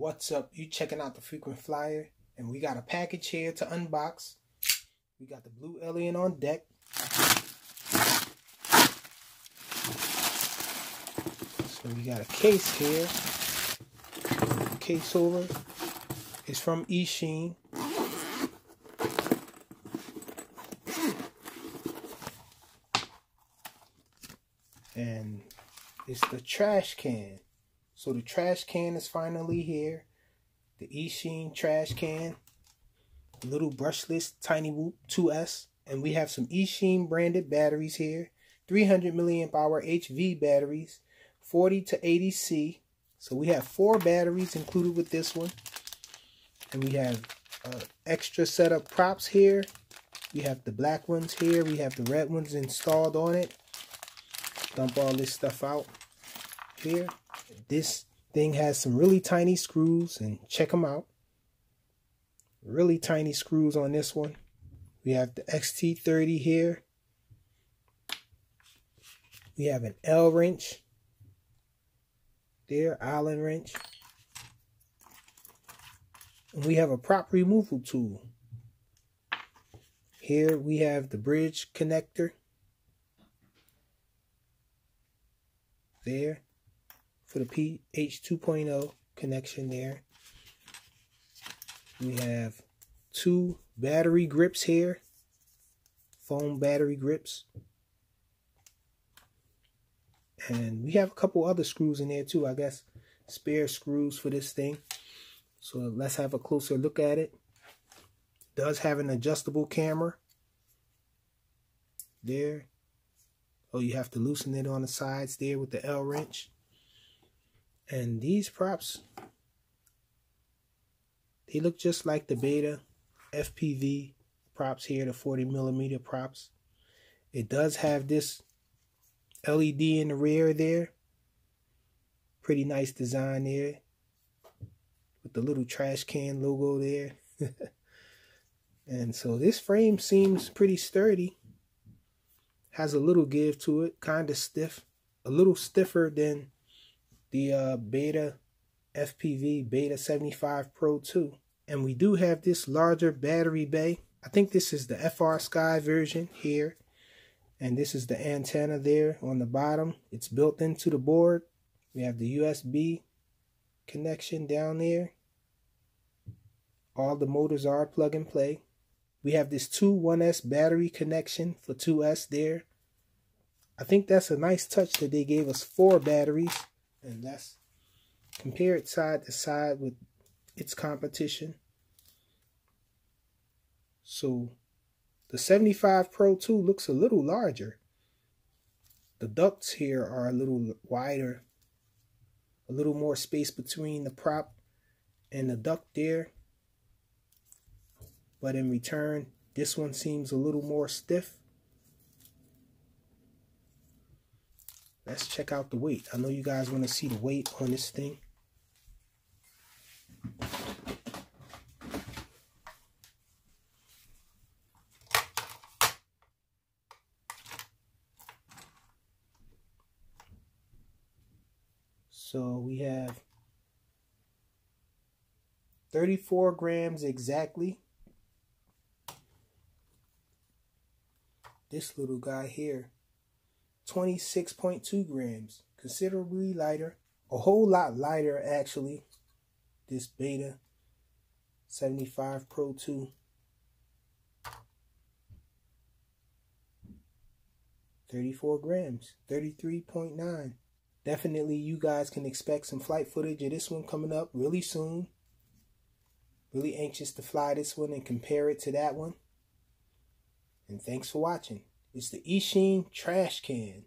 What's up? You checking out the Frequent Flyer, and we got a package here to unbox. We got the blue alien on deck. So we got a case here. The case over is from Trashcan. And it's the Trashcan. So the Trashcan is finally here. The Trashcan Trashcan. Little brushless Tiny Whoop 2S. And we have some Trashcan branded batteries here. 300 milliamp hour HV batteries. 40 to 80 C. So we have 4 batteries included with this one. And we have extra setup props here. We have the black ones here. We have the red ones installed on it. Dump all this stuff out here. This thing has some really tiny screws, and check them out. Really tiny screws on this one. We have the XT30 here. We have an L wrench there, Allen wrench. And we have a prop removal tool. Here we have the bridge connector. There. For the PH 2.0 connection there. We have 2 battery grips here. Foam battery grips. And we have a couple other screws in there too, I guess. Spare screws for this thing. So let's have a closer look at it. It does have an adjustable camera. There. Oh, you have to loosen it on the sides there with the L wrench. And these props, they look just like the Beta FPV props here, the 40 millimeter props. It does have this LED in the rear there. Pretty nice design there. With the little Trashcan logo there. And so this frame seems pretty sturdy. Has a little give to it, kind of stiff. A little stiffer than the Beta FPV Beta 75 Pro 2. And we do have this larger battery bay. I think this is the FR Sky version here. And this is the antenna there on the bottom. It's built into the board. We have the USB connection down there. All the motors are plug and play. We have this 1S battery connection for 2S there. I think that's a nice touch that they gave us 4 batteries. And that's compare it side to side with its competition. So the 75 Pro 2 looks a little larger. The ducts here are a little wider. A little more space between the prop and the duct there. But in return, this one seems a little more stiff. Let's check out the weight. I know you guys want to see the weight on this thing. So we have 34 grams exactly. This little guy here, 26.2 grams, considerably lighter, a whole lot lighter actually, this Beta 75 Pro 2. 34 grams, 33.9. Definitely you guys can expect some flight footage of this one coming up really soon. Really anxious to fly this one and compare it to that one. And thanks for watching. It's the Trashcan Trashcan.